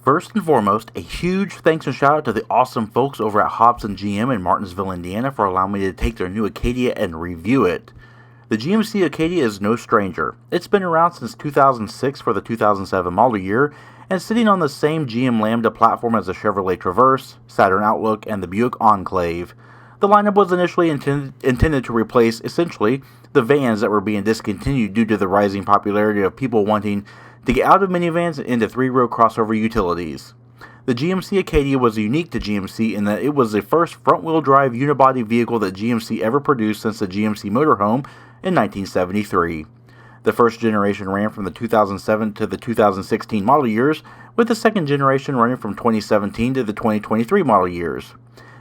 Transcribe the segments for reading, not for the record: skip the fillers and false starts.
First and foremost, a huge thanks and shout out to the awesome folks over at Hobson GM in Martinsville, Indiana for allowing me to take their new Acadia and review it. The GMC Acadia is no stranger. It's been around since 2006 for the 2007 model year and sitting on the same GM Lambda platform as the Chevrolet Traverse, Saturn Outlook, and the Buick Enclave. The lineup was initially intended to replace, essentially, the vans that were being discontinued due to the rising popularity of people wanting to get out of minivans and into three-row crossover utilities. The GMC Acadia was unique to GMC in that it was the first front-wheel drive unibody vehicle that GMC ever produced since the GMC Motorhome in 1973. The first generation ran from the 2007 to the 2016 model years, with the second generation running from 2017 to the 2023 model years.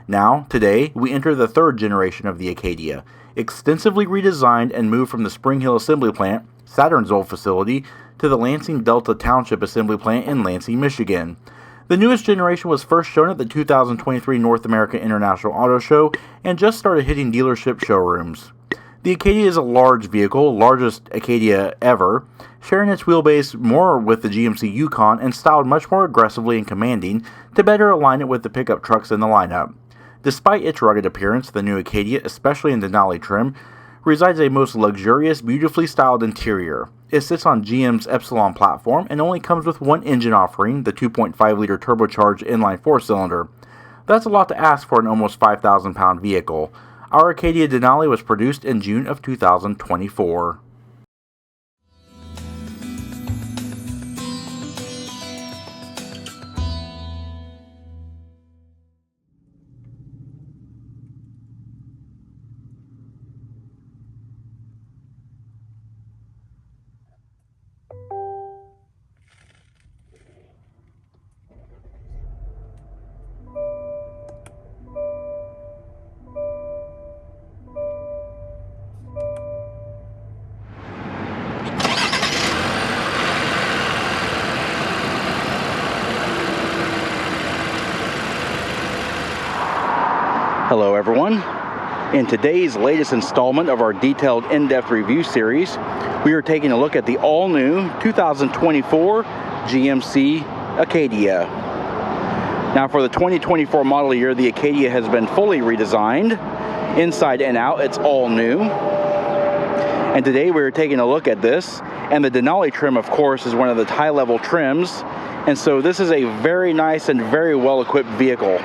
Now, today, we enter the third generation of the Acadia, extensively redesigned and moved from the Spring Hill Assembly Plant, Saturn's old facility, to the Lansing Delta Township Assembly Plant in Lansing, Michigan. The newest generation was first shown at the 2023 North American International Auto Show and just started hitting dealership showrooms. The Acadia is a large vehicle, largest Acadia ever, sharing its wheelbase more with the GMC Yukon and styled much more aggressively and commanding to better align it with the pickup trucks in the lineup. Despite its rugged appearance, the new Acadia, especially in Denali trim, resides a most luxurious, beautifully styled interior. It sits on GM's Epsilon platform and only comes with one engine offering, the 2.5-liter turbocharged inline 4-cylinder. That's a lot to ask for an almost 5,000-pound vehicle. Our Acadia Denali was produced in June of 2024. Hello everyone. In today's latest installment of our detailed in-depth review series, we are taking a look at the all-new 2024 GMC Acadia. Now for the 2024 model year, the Acadia has been fully redesigned. Inside and out, it's all new. And today we're taking a look at this. And the Denali trim, of course, is one of the high-level trims. And so this is a very nice and very well-equipped vehicle.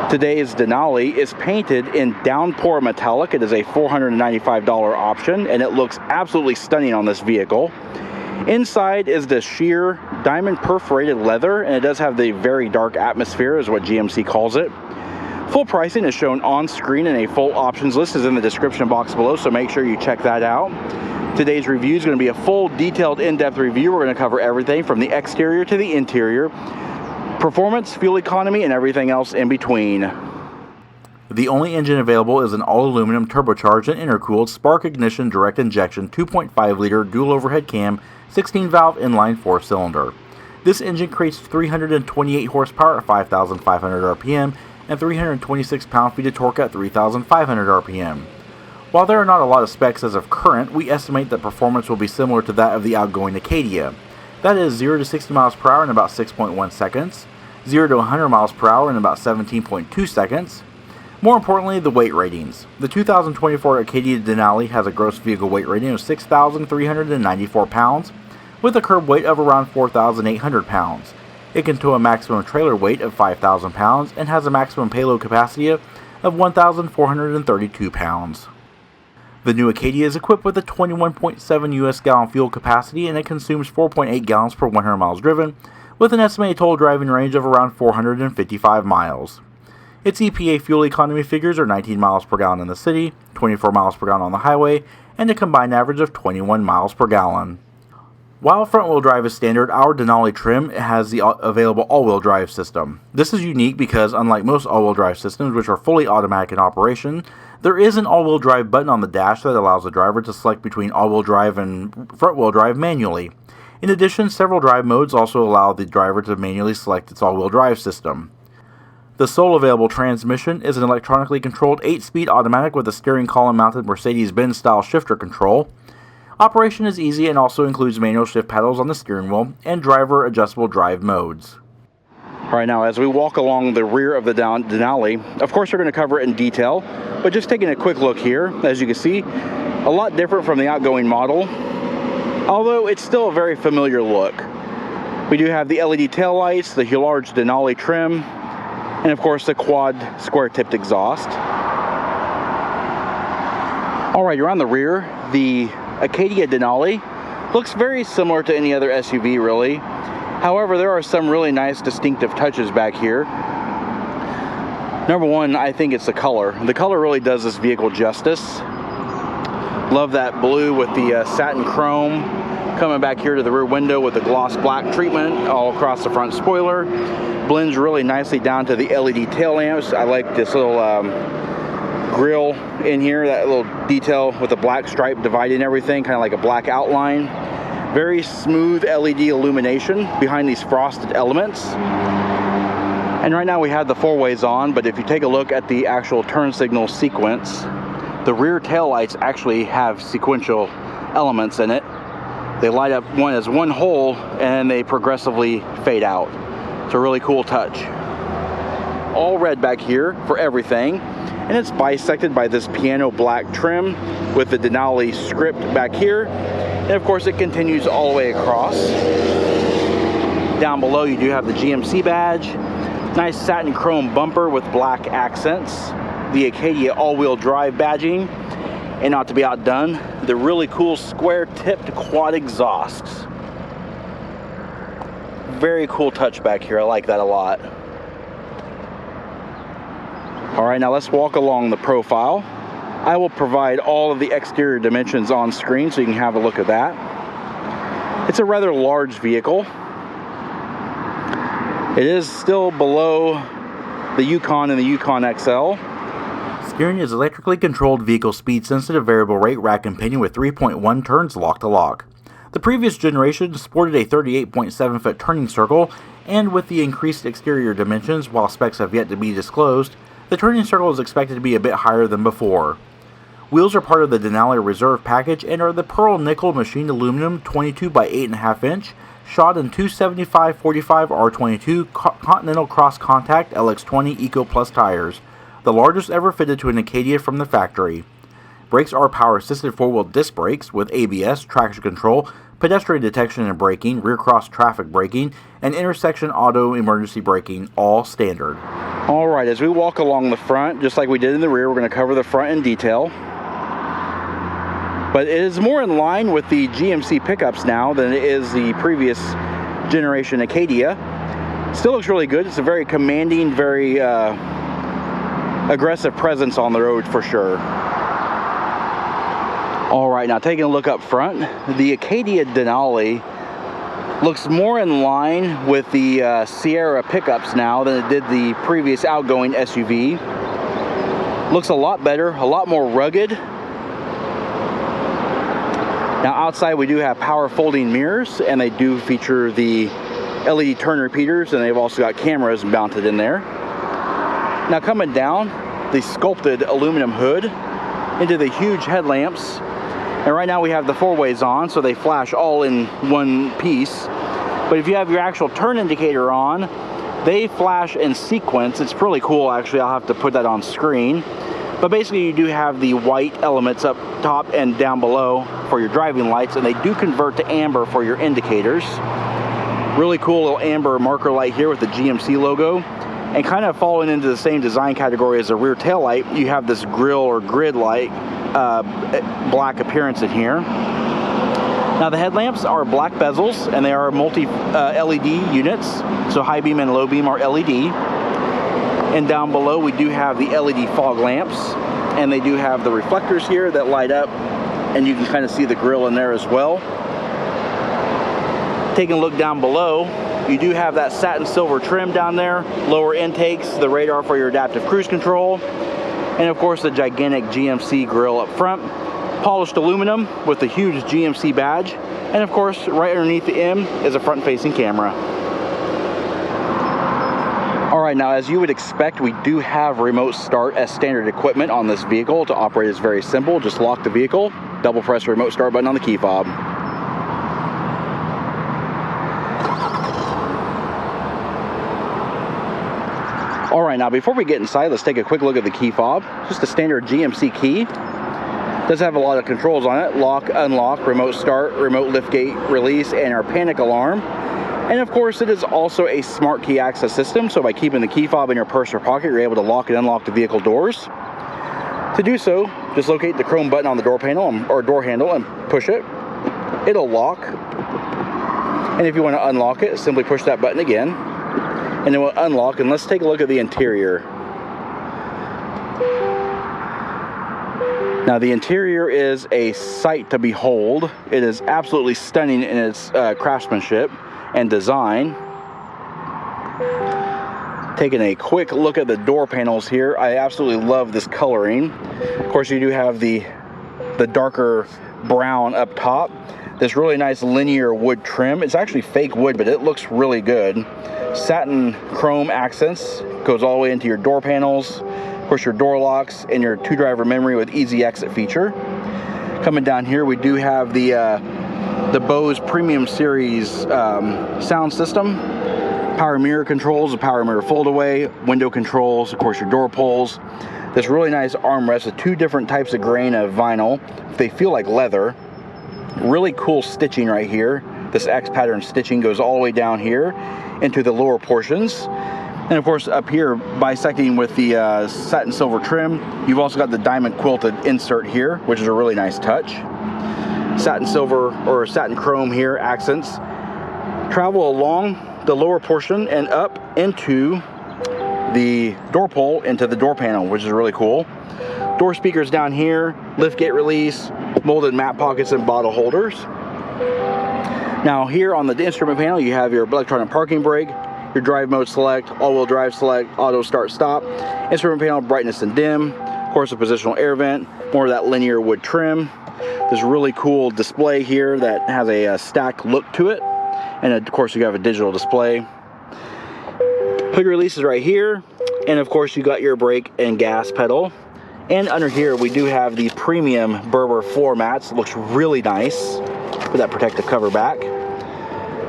Today's Denali is painted in downpour metallic. It is a $495 option, and it looks absolutely stunning on this vehicle. Inside is the sheer diamond perforated leather, and it does have the very dark atmosphere, is what GMC calls it. Full pricing is shown on screen, and a full options list is in the description box below, so make sure you check that out. Today's review is going to be a full, detailed, in-depth review. We're going to cover everything from the exterior to the interior, performance, fuel economy, and everything else in between. The only engine available is an all-aluminum turbocharged and intercooled spark ignition direct injection 2.5-liter dual overhead cam 16-valve inline 4-cylinder. This engine creates 328 horsepower at 5,500 RPM and 326 pound-feet of torque at 3,500 RPM. While there are not a lot of specs as of current, we estimate that performance will be similar to that of the outgoing Acadia. That is 0 to 60 miles per hour in about 6.1 seconds, 0 to 100 miles per hour in about 17.2 seconds. More importantly, the weight ratings. The 2024 Acadia Denali has a gross vehicle weight rating of 6,394 pounds, with a curb weight of around 4,800 pounds. It can tow a maximum trailer weight of 5,000 pounds and has a maximum payload capacity of 1,432 pounds. The new Acadia is equipped with a 21.7 US gallon fuel capacity, and it consumes 4.8 gallons per 100 miles driven, with an estimated total driving range of around 455 miles. Its EPA fuel economy figures are 19 miles per gallon in the city, 24 miles per gallon on the highway, and a combined average of 21 miles per gallon. While front-wheel drive is standard, our Denali trim has the available all-wheel drive system. This is unique because, unlike most all-wheel drive systems, which are fully automatic in operation, there is an all-wheel drive button on the dash that allows the driver to select between all-wheel drive and front-wheel drive manually. In addition, several drive modes also allow the driver to manually select its all-wheel drive system. The sole available transmission is an electronically controlled 8-speed automatic with a steering column mounted Mercedes-Benz style shifter control. Operation is easy and also includes manual shift paddles on the steering wheel and driver adjustable drive modes. Alright, now as we walk along the rear of the Denali, of course we're going to cover it in detail, but just taking a quick look here, as you can see, a lot different from the outgoing model, although it's still a very familiar look. We do have the LED taillights, the large Denali trim, and of course the quad square-tipped exhaust. Alright, around the rear, the Acadia Denali looks very similar to any other SUV really. However, there are some really nice distinctive touches back here. Number one, I think it's the color. The color really does this vehicle justice. Love that blue with the satin chrome coming back here to the rear window with the gloss black treatment all across the front spoiler. Blends really nicely down to the LED tail lamps. I like this little grill in here, that little detail with the black stripe dividing everything, kind of like a black outline. Very smooth LED illumination behind these frosted elements. And right now we have the four-ways on, but if you take a look at the actual turn signal sequence, the rear taillights actually have sequential elements in it. They light up one as one whole and they progressively fade out. It's a really cool touch. All red back here for everything, and it's bisected by this piano black trim with the Denali script back here, and of course it continues all the way across. Down below you do have the GMC badge, nice satin chrome bumper with black accents, the Acadia all-wheel drive badging, and not to be outdone, the really cool square-tipped quad exhausts. Very cool touch back here, I like that a lot. Alright, now let's walk along the profile. I will provide all of the exterior dimensions on screen so you can have a look at that. It's a rather large vehicle. It is still below the Yukon and the Yukon XL. Steering is electrically controlled vehicle speed sensitive variable rate rack and pinion with 3.1 turns lock to lock. The previous generation sported a 38.7 foot turning circle, and with the increased exterior dimensions, while specs have yet to be disclosed, the turning circle is expected to be a bit higher than before. Wheels are part of the Denali Reserve package and are the pearl nickel machined aluminum 22 by 8.5 inch, shod in 275/45 R22 Continental Cross Contact LX20 Eco Plus tires, the largest ever fitted to an Acadia from the factory. Brakes are power-assisted four-wheel disc brakes with ABS, traction control, pedestrian detection and braking, rear cross traffic braking, and intersection auto emergency braking, all standard. Alright, as we walk along the front, just like we did in the rear, we're going to cover the front in detail. But it is more in line with the GMC pickups now than it is the previous generation Acadia. Still looks really good. It's a very commanding, very aggressive presence on the road for sure. Alright, now taking a look up front, the Acadia Denali looks more in line with the Sierra pickups now than it did the previous outgoing SUV. Looks a lot better, a lot more rugged. Now outside we do have power folding mirrors, and they do feature the LED turn repeaters, and they've also got cameras mounted in there. Now coming down, the sculpted aluminum hood into the huge headlamps. And right now we have the four-ways on, so they flash all in one piece. But if you have your actual turn indicator on, they flash in sequence. It's really cool, actually. I'll have to put that on screen. But basically you do have the white elements up top and down below for your driving lights, and they do convert to amber for your indicators. Really cool little amber marker light here with the GMC logo. And kind of falling into the same design category as the rear tail light, you have this grill or grid light black appearance in here. Now the headlamps are black bezels, and they are multi LED units, so high beam and low beam are LED. And down below we do have the LED fog lamps, and they do have the reflectors here that light up, and you can kind of see the grill in there as well. Taking a look down below, you do have that satin silver trim down there, lower intakes, the radar for your adaptive cruise control, and of course the gigantic GMC grille up front, polished aluminum with the huge GMC badge, and of course right underneath the M is a front-facing camera. Alright, now as you would expect, we do have remote start as standard equipment on this vehicle. To operate is very simple, just lock the vehicle, double press the remote start button on the key fob. All right, now before we get inside, let's take a quick look at the key fob. Just a standard GMC key. Does have a lot of controls on it: lock, unlock, remote start, remote liftgate release, and our panic alarm. And of course, it is also a smart key access system, so by keeping the key fob in your purse or pocket, you're able to lock and unlock the vehicle doors. To do so, just locate the chrome button on the door panel or door handle and push it. It'll lock. And if you want to unlock it, simply push that button again, and it will unlock. And let's take a look at the interior. Now, the interior is a sight to behold. It is absolutely stunning in its craftsmanship and design. Taking a quick look at the door panels here, I absolutely love this coloring. Of course, you do have the darker brown up top. This really nice linear wood trim. It's actually fake wood, but it looks really good. Satin chrome accents goes all the way into your door panels. Of course, your door locks and your 2-driver memory with easy exit feature. Coming down here, we do have the Bose Premium Series sound system. Power mirror controls, a power mirror fold away, window controls, of course your door pulls. This really nice armrest with 2 different types of grain of vinyl. They feel like leather. Really cool stitching right here. This X pattern stitching goes all the way down here into the lower portions. And of course up here, bisecting with the satin silver trim, you've also got the diamond quilted insert here, which is a really nice touch. Satin silver or satin chrome here accents travel along the lower portion and up into the door pull into the door panel, which is really cool. Door speakers down here, lift gate release, molded mat pockets and bottle holders. Now here on the instrument panel, you have your electronic parking brake, your drive mode select, all-wheel drive select, auto start stop, instrument panel brightness and dim, of course a positional air vent, more of that linear wood trim. This really cool display here that has a stacked look to it. And of course you have a digital display. Hood release is right here. And of course you got your brake and gas pedal. And under here we do have the premium Berber floor mats. It looks really nice with that protective cover back.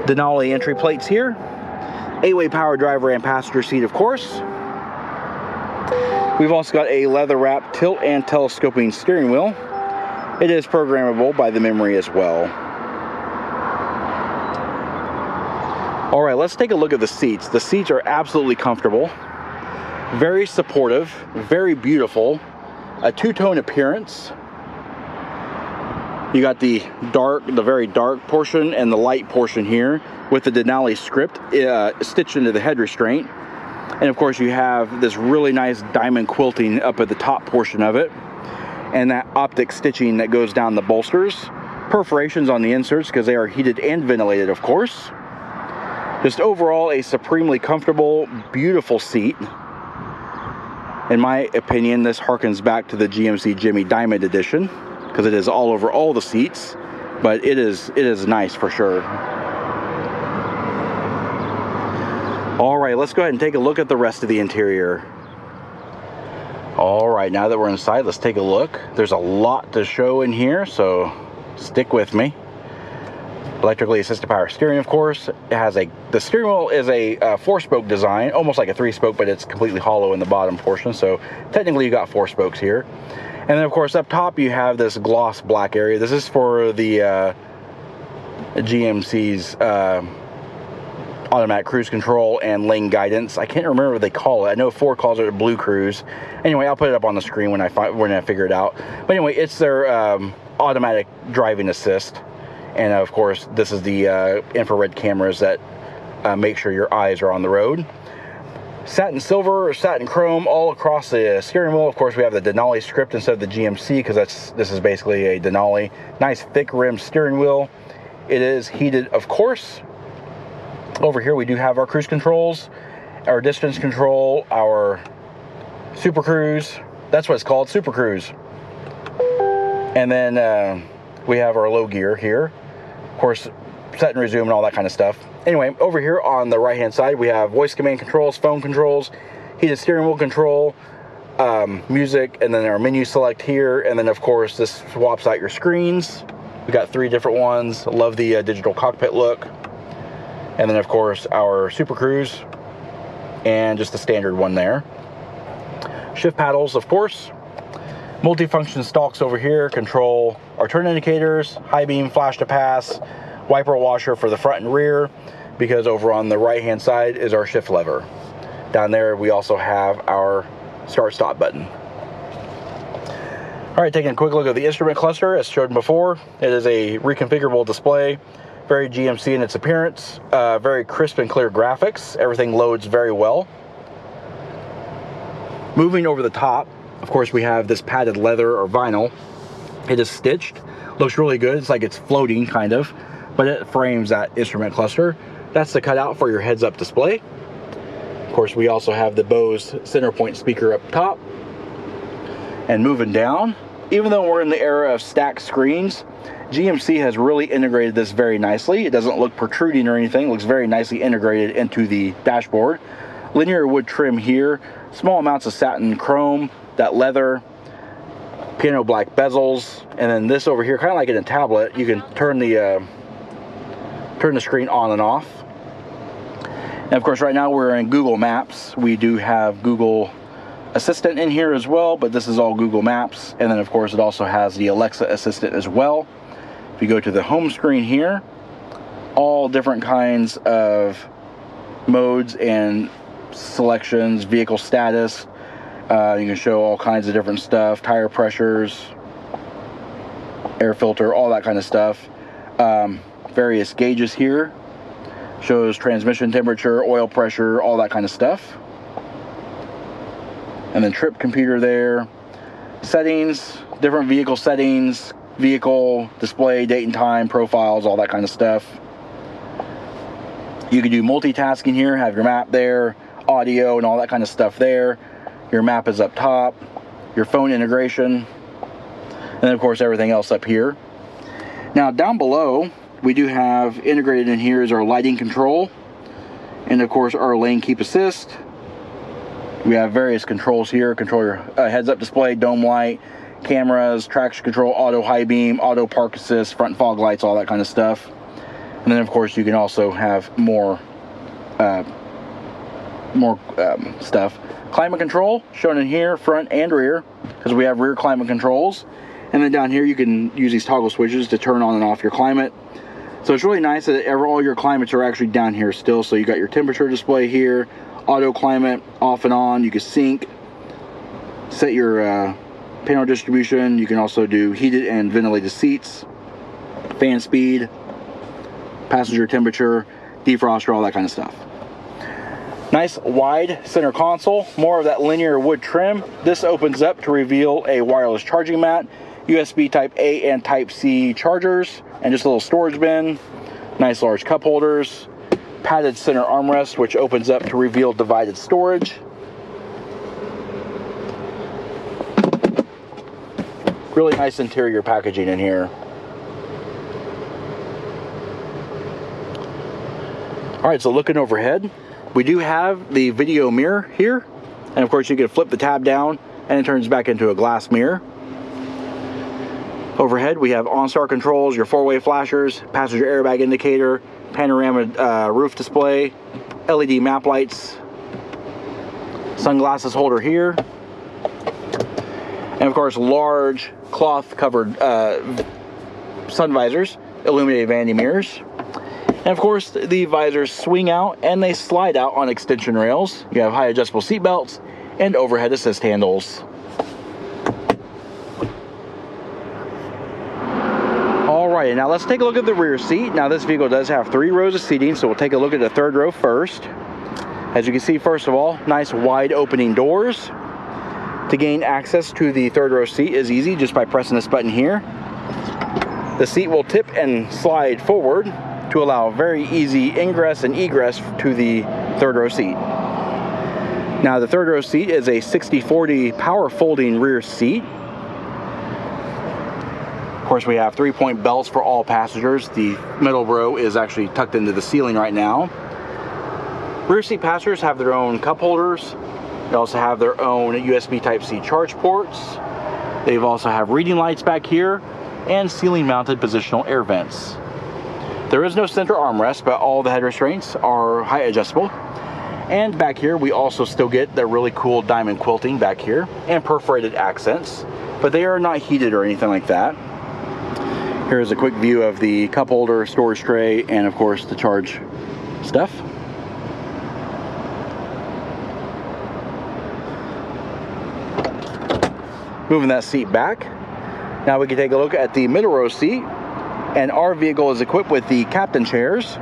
Denali entry plates here. 8-way power driver and passenger seat, of course. We've also got a leather wrapped tilt and telescoping steering wheel. It is programmable by the memory as well. All right, let's take a look at the seats. The seats are absolutely comfortable, very supportive, very beautiful, a 2-tone appearance. You got the very dark portion and the light portion here with the Denali script stitched into the head restraint. And of course you have this really nice diamond quilting up at the top portion of it, and that optic stitching that goes down the bolsters. Perforations on the inserts because they are heated and ventilated, of course. Just overall a supremely comfortable, beautiful seat. In my opinion, this harkens back to the GMC Jimmy Diamond Edition because it is all over all the seats, but it is nice for sure. All right, let's go ahead and take a look at the rest of the interior. All right, now that we're inside, let's take a look. There's a lot to show in here, so stick with me. Electrically assisted power steering, of course. It has the steering wheel is a 4-spoke design, almost like a 3-spoke, but it's completely hollow in the bottom portion. So technically you got 4 spokes here. And then of course up top you have this gloss black area. This is for the GMC's automatic cruise control and lane guidance. I can't remember what they call it. I know Ford calls it a Blue Cruise. Anyway, I'll put it up on the screen when I figure it out. But anyway, it's their automatic driving assist. And of course, this is the infrared cameras that make sure your eyes are on the road. Satin silver, satin chrome all across the steering wheel. Of course, we have the Denali script instead of the GMC because this is basically a Denali. Nice thick rim steering wheel. It is heated, of course. Over here, we do have our cruise controls, our distance control, our Super Cruise. That's what it's called, Super Cruise. And then we have our low gear here. Of course, set and resume and all that kind of stuff. Anyway, over here on the right hand side we have voice command controls, phone controls, heated steering wheel control, music, and then our menu select here, and then of course this swaps out your screens. We got 3 different ones. Love the digital cockpit look. And then of course our Super Cruise, and just the standard one there. Shift paddles, of course. Multifunction stalks over here, control our turn indicators, high beam, flash to pass, wiper washer for the front and rear, because over on the right hand side is our shift lever. Down there we also have our start stop button. All right, taking a quick look at the instrument cluster as showed before. It is a reconfigurable display, very GMC in its appearance, very crisp and clear graphics. Everything loads very well. Moving over the top, of course, we have this padded leather or vinyl. It is stitched, looks really good. It's like it's floating kind of, but it frames that instrument cluster. That's the cutout for your heads-up display. Of course, we also have the Bose center point speaker up top. And moving down, even though we're in the era of stacked screens, GMC has really integrated this very nicely. It doesn't look protruding or anything. It looks very nicely integrated into the dashboard. Linear wood trim here, small amounts of satin chrome, that leather, piano black bezels, and then this over here, kind of like in a tablet, you can turn the screen on and off. And of course, right now we're in Google Maps. We do have Google Assistant in here as well, but this is all Google Maps. And then of course it also has the Alexa Assistant as well. If you go to the home screen here, all different kinds of modes and selections, vehicle status. You can show all kinds of different stuff, tire pressures, air filter, all that kind of stuff. Various gauges here. Shows transmission temperature, oil pressure, all that kind of stuff. And then trip computer there. Settings, different vehicle settings, vehicle, display, date and time, profiles, all that kind of stuff. You can do multitasking here, have your map there, audio and all that kind of stuff there. Your map is up top, your phone integration, and then of course everything else up here. Now down below, we do have integrated in here is our lighting control, and of course our lane keep assist. We have various controls here, control your heads-up display, dome light, cameras, traction control, auto high beam, auto park assist, front fog lights, all that kind of stuff. And then of course you can also have more stuff. Climate control shown in here, front and rear, because we have rear climate controls. And then down here you can use these toggle switches to turn on and off your climate. So it's really nice that all your climates are actually down here still. So you got your temperature display here, auto climate off and on. You can sync, set your panel distribution. You can also do heated and ventilated seats, fan speed, passenger temperature, defroster, all that kind of stuff. Nice wide center console, more of that linear wood trim. This opens up to reveal a wireless charging mat, USB type A and type C chargers, and just a little storage bin. Nice large cup holders, padded center armrest, which opens up to reveal divided storage. Really nice interior packaging in here. All right, so looking overhead, we do have the video mirror here, and of course you can flip the tab down and it turns back into a glass mirror. Overhead we have OnStar controls, your four-way flashers, passenger airbag indicator, panorama roof display, LED map lights, sunglasses holder here, and of course large cloth covered sun visors, illuminated vanity mirrors. And of course, the visors swing out and they slide out on extension rails. You have high adjustable seat belts and overhead assist handles. All right, now let's take a look at the rear seat. Now this vehicle does have 3 rows of seating, so we'll take a look at the third row first. As you can see, first of all, nice wide opening doors. To gain access to the third row seat is easy just by pressing this button here. The seat will tip and slide forward to allow very easy ingress and egress to the third row seat. Now the third row seat is a 60/40 power folding rear seat. Of course we have 3-point belts for all passengers. The middle row is actually tucked into the ceiling right now. Rear seat passengers have their own cup holders, They also have their own USB Type-C charge ports. They also have reading lights back here and ceiling mounted positional air vents. There is no center armrest, but all the head restraints are height adjustable. And back here we also still get the really cool diamond quilting back here and perforated accents, but they are not heated or anything like that. Here's a quick view of the cup holder, storage tray, and of course the charge stuff. Moving that seat back. Now we can take a look at the middle row seat, and our vehicle is equipped with the captain chairs.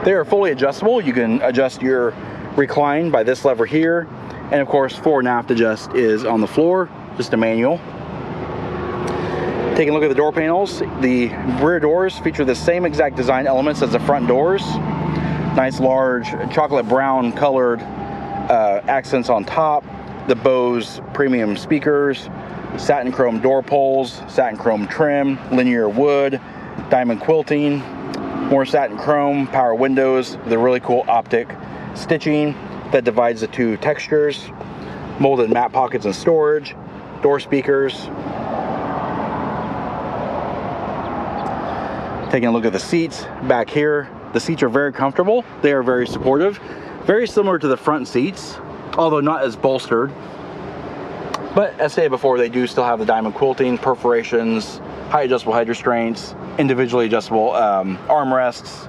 They are fully adjustable. You can adjust your recline by this lever here, and of course fore and aft adjust is on the floor, just a manual. Taking a look at the door panels, the rear doors feature the same exact design elements as the front doors. Nice large chocolate brown colored accents on top, the Bose premium speakers, satin chrome door pulls, satin chrome trim, linear wood, diamond quilting, more satin chrome, power windows, the really cool optic stitching that divides the two textures, molded mat pockets and storage, door speakers. Taking a look at the seats back here, the seats are very comfortable. They are very supportive, very similar to the front seats, although not as bolstered. But as stated before, they do still have the diamond quilting, perforations, height adjustable head restraints, individually adjustable armrests,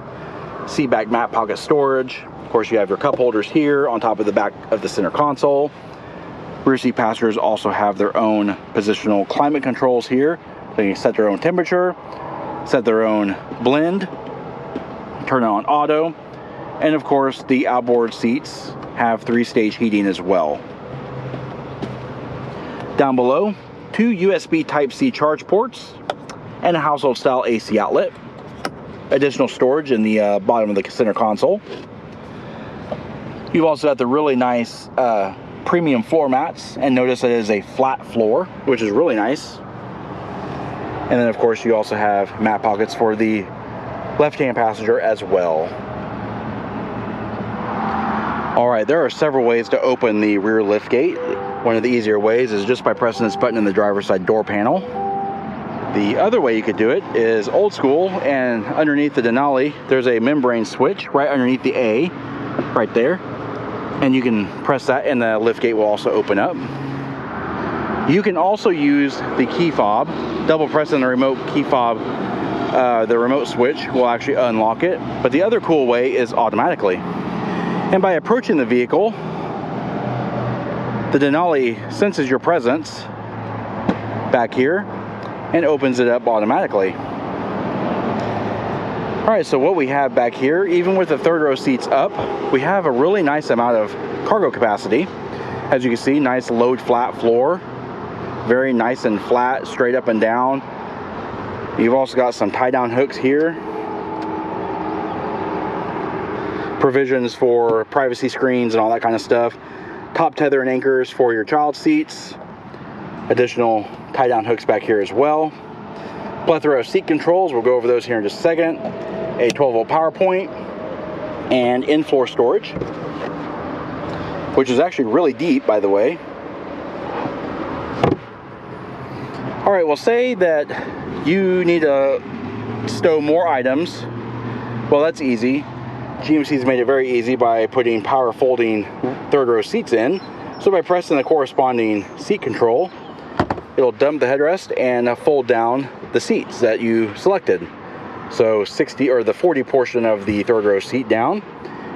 seat back mat pocket storage. Of course, you have your cup holders here on top of the back of the center console. Rear seat passengers also have their own positional climate controls here. They can set their own temperature, set their own blend, turn it on auto, and of course the outboard seats have 3-stage heating as well. Down below, 2 USB Type-C charge ports and a household style AC outlet. Additional storage in the bottom of the center console. You've also got the really nice premium floor mats, and notice that it is a flat floor, which is really nice. And then of course you also have mat pockets for the left-hand passenger as well. Alright, there are several ways to open the rear liftgate. One of the easier ways is just by pressing this button in the driver's side door panel. The other way you could do it is old school, and underneath the Denali there's a membrane switch right underneath the A, right there. And you can press that and the liftgate will also open up. You can also use the key fob. Double pressing the remote key fob, the remote switch will actually unlock it. But the other cool way is automatically. And by approaching the vehicle, the Denali senses your presence back here and opens it up automatically. Alright, so what we have back here, even with the third row seats up, we have a really nice amount of cargo capacity. As you can see, nice load flat floor. Very nice and flat, straight up and down. You've also got some tie-down hooks here. Provisions for privacy screens and all that kind of stuff. Top tether and anchors for your child seats. Additional tie-down hooks back here as well. Plethora of seat controls. We'll go over those here in just a second. A 12-volt power point. And in-floor storage, which is actually really deep, by the way. Alright, well, say that you need to stow more items. Well, that's easy. GMC's made it very easy by putting power folding third row seats in. So by pressing the corresponding seat control, it'll dump the headrest and fold down the seats that you selected. So 60 or the 40 portion of the third row seat down.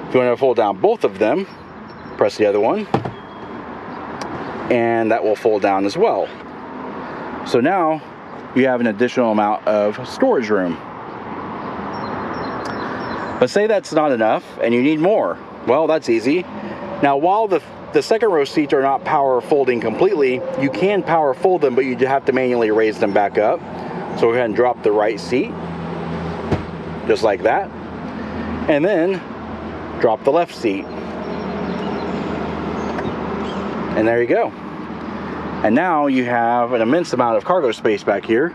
If you want to fold down both of them, press the other one, and that will fold down as well. So now you have an additional amount of storage room. But say that's not enough and you need more. Well, that's easy. Now, while the second row seats are not power folding completely, you can power fold them, but you have to manually raise them back up. So go ahead and drop the right seat, just like that. And then drop the left seat. And there you go. And now you have an immense amount of cargo space back here.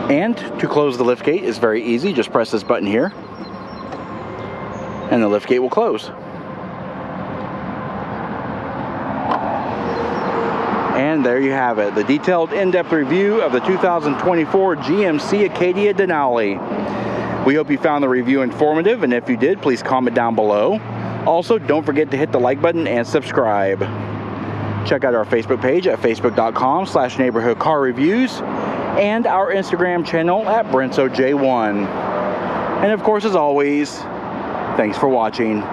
And to close the liftgate is very easy. Just press this button here, and the liftgate will close. And there you have it, the detailed in-depth review of the 2024 GMC Acadia Denali. We hope you found the review informative, and if you did, please comment down below. Also, don't forget to hit the like button and subscribe. Check out our Facebook page at facebook.com/neighborhoodcarreviews and our Instagram channel at BrensoJ1. And of course, as always, thanks for watching.